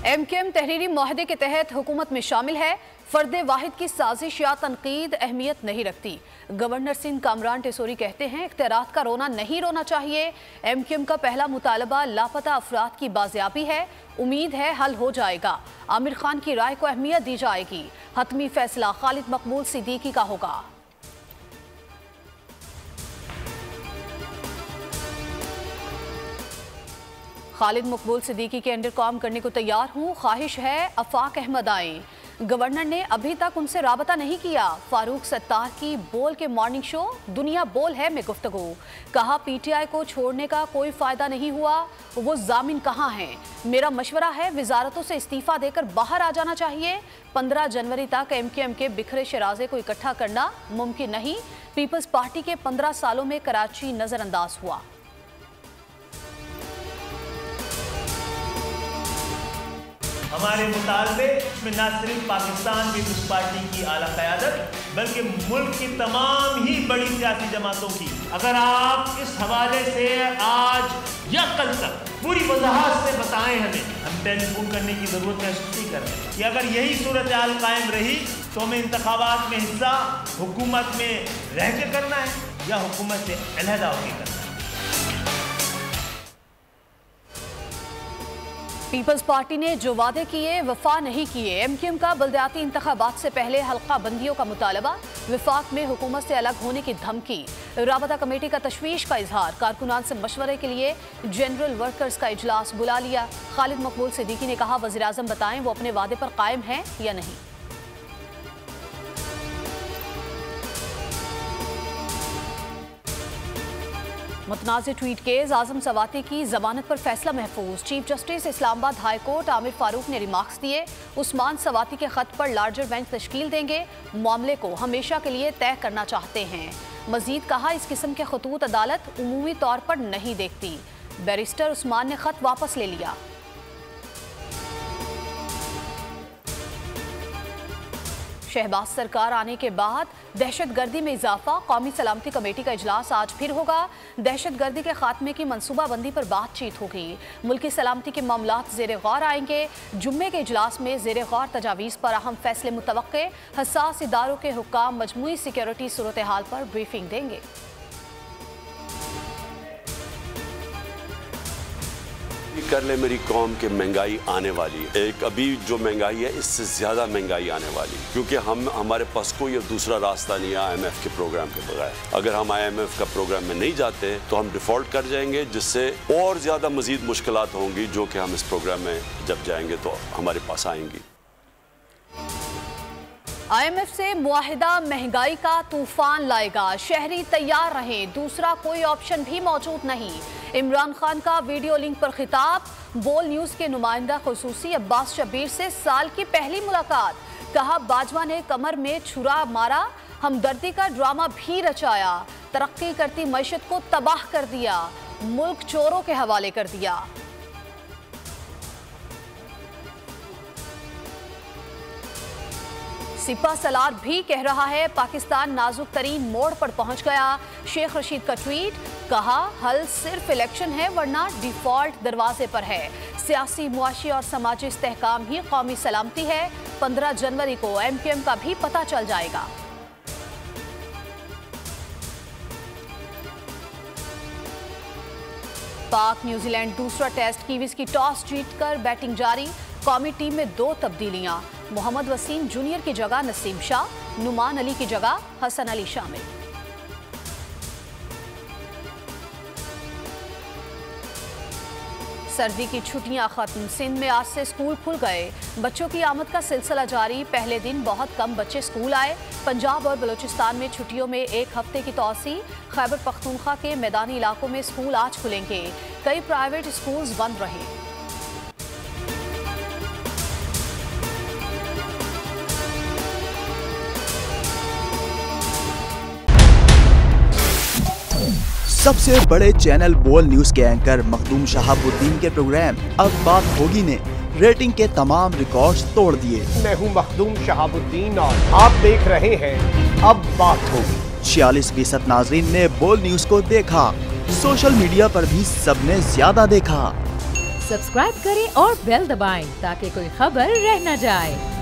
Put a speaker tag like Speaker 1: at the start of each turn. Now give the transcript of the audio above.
Speaker 1: MKM तहरीरी मुआहदे के तहत हुकूमत में शामिल है। फर्द वाहिद की साजिश या तनकीद अहमियत नहीं रखती। गवर्नर सिंध कामरान टेसोरी कहते हैं इख्तियारात का रोना नहीं रोना चाहिए। MKM का पहला मुतालबा लापता अफराद की बाजियाबी है। उम्मीद है हल हो जाएगा। आमिर खान की राय को अहमियत दी जाएगी। हतमी फैसला खालिद मकबूल सिद्दीकी का होगा। खालिद मकबूल सिद्दीकी के अंडर काम करने को तैयार हूँ। ख्वाहिश है आफाक अहमद आए। गवर्नर ने अभी तक उनसे राबता नहीं किया। फारूक सत्तार की बोल के मॉर्निंग शो दुनिया बोल है में गुफ्तगू। कहा PTI को छोड़ने का कोई फायदा नहीं हुआ। वो जामिन कहाँ हैं? मेरा मशवरा है वजारतों से इस्तीफा देकर बाहर आ जाना चाहिए। 15 जनवरी तक MKM के बिखरे शराजे को इकट्ठा करना मुमकिन नहीं। पीपल्स पार्टी के 15 सालों में कराची नजरअंदाज हुआ।
Speaker 2: हमारे मुतालबे में न सिर्फ पाकिस्तान पीपल्स पार्टी की आला क़यादत बल्कि मुल्क की तमाम ही बड़ी सियासी जमातों की, अगर आप इस हवाले से आज या कल तक पूरी वजाहत से बताएं हमें, हम टेलीफोन करने की ज़रूरत महसूस नहीं कर रहे कि अगर यही सूरत हाल कायम रही तो हमें इंतखाबात में हिस्सा हुकूमत में रह के करना है या हुकूमत से अलहदा होकर करना है।
Speaker 1: पीपल्स पार्टी ने जो वादे किए वफा नहीं किए। MKM का बल्दियाती इंतखाबात से पहले हल्का बंदियों का मुतालबा। विफाक में हुकूमत से अलग होने की धमकी। राबता कमेटी का तशवीश का इजहार। कारकुनान से मशवरे के लिए जनरल वर्कर्स का इजलास बुला लिया। खालिद मकबूल सिद्दीकी ने कहा वज़ीर आज़म बताएं वो अपने वादे पर कायम हैं या नहीं। मुतनाज़ ट्वीट केस आजम सवाती की जमानत पर फैसला महफूज। Chief justice Islamabad high court Aamir Farooq ने रिमार्क्स दिए। उस्मान सवाती के खत पर लार्जर बेंच तश्कील देंगे। मामले को हमेशा के लिए तय करना चाहते हैं। मजीद कहा इस किस्म के खतूत अदालत उमूमी तौर पर नहीं देखती। बैरिस्टर उस्मान ने खत वापस ले लिया। शहबाज सरकार आने के बाद दहशतगर्दी में इजाफा। कौमी सलामती कमेटी का इजलास आज फिर होगा। दहशतगर्दी के खात्मे की मनसूबाबंदी पर बातचीत होगी। मुल्की सलामती के मामलात ज़ेर गौर आएंगे। जुम्मे के इजलास में ज़ेर गौर तजावीज़ पर अहम फैसले मुतवक्के। हसास इदारों के हुक्काम मजमूई सिक्योरिटी सूरत हाल पर ब्रीफिंग देंगे।
Speaker 3: कर ले मेरी कौम के महंगाई आने वाली है। एक अभी जो महंगाई है इससे ज्यादा महंगाई आने वाली, क्योंकि हमारे पास कोई दूसरा रास्ता नहीं है IMF के प्रोग्राम के बगैर। अगर हम IMF का प्रोग्राम में नहीं जाते तो हम डिफॉल्ट कर जाएंगे, जिससे और ज्यादा मजीद मुश्किलात होंगी जो कि हम इस प्रोग्राम में जब जाएंगे तो हमारे पास आएंगी।
Speaker 1: IMF से मुआहिदा महंगाई का तूफान लाएगा। शहरी तैयार रहें, दूसरा कोई ऑप्शन भी मौजूद नहीं। इमरान खान का वीडियो लिंक पर खिताब। बोल न्यूज के नुमाइंदा खुसूसी अब्बास शब्बीर से साल की पहली मुलाकात। कहा बाजवा ने कमर में छुरा मारा, हमदर्दी का ड्रामा भी रचाया। तरक्की करती मईशत को तबाह कर दिया, मुल्क चोरों के हवाले कर दिया। सिपा सलार भी कह रहा है पाकिस्तान नाजुक तरीन मोड़ पर पहुंच गया। शेख रशीद का ट्वीट। कहा हल सिर्फ इलेक्शन है वरना डिफॉल्ट दरवाजे पर है। सियासी मुआशी और समाजी इस्तेहकाम ही कौमी सलामती है। 15 जनवरी को MKM का भी पता चल जाएगा। पाक न्यूजीलैंड दूसरा टेस्ट। कीवीज की टॉस जीतकर बैटिंग जारी। कौमी टीम में 2 तब्दीलियां। मोहम्मद वसीम जूनियर की जगह नसीम शाह, नुमान अली की जगह हसन अली शामिल। सर्दी की छुट्टियां खत्म। सिंध में आज से स्कूल खुल गए। बच्चों की आमद का सिलसिला जारी। पहले दिन बहुत कम बच्चे स्कूल आए। पंजाब और बलूचिस्तान में छुट्टियों में 1 हफ्ते की तौसी। खैबर पख्तूनख्वा के मैदानी इलाकों में स्कूल आज खुलेंगे। कई प्राइवेट स्कूल्स बंद रहे।
Speaker 4: सबसे बड़े चैनल बोल न्यूज के एंकर मखदूम शहाबुद्दीन के प्रोग्राम अब बात होगी ने रेटिंग के तमाम रिकॉर्ड्स तोड़ दिए।
Speaker 5: मैं हूं मखदूम शहाबुद्दीन और आप देख रहे हैं अब बात होगी।
Speaker 4: 46% नाजरीन ने बोल न्यूज को देखा। सोशल मीडिया पर भी सबने ज्यादा देखा।
Speaker 6: सब्सक्राइब करें और बेल दबाएं ताकि कोई खबर रह न जाए।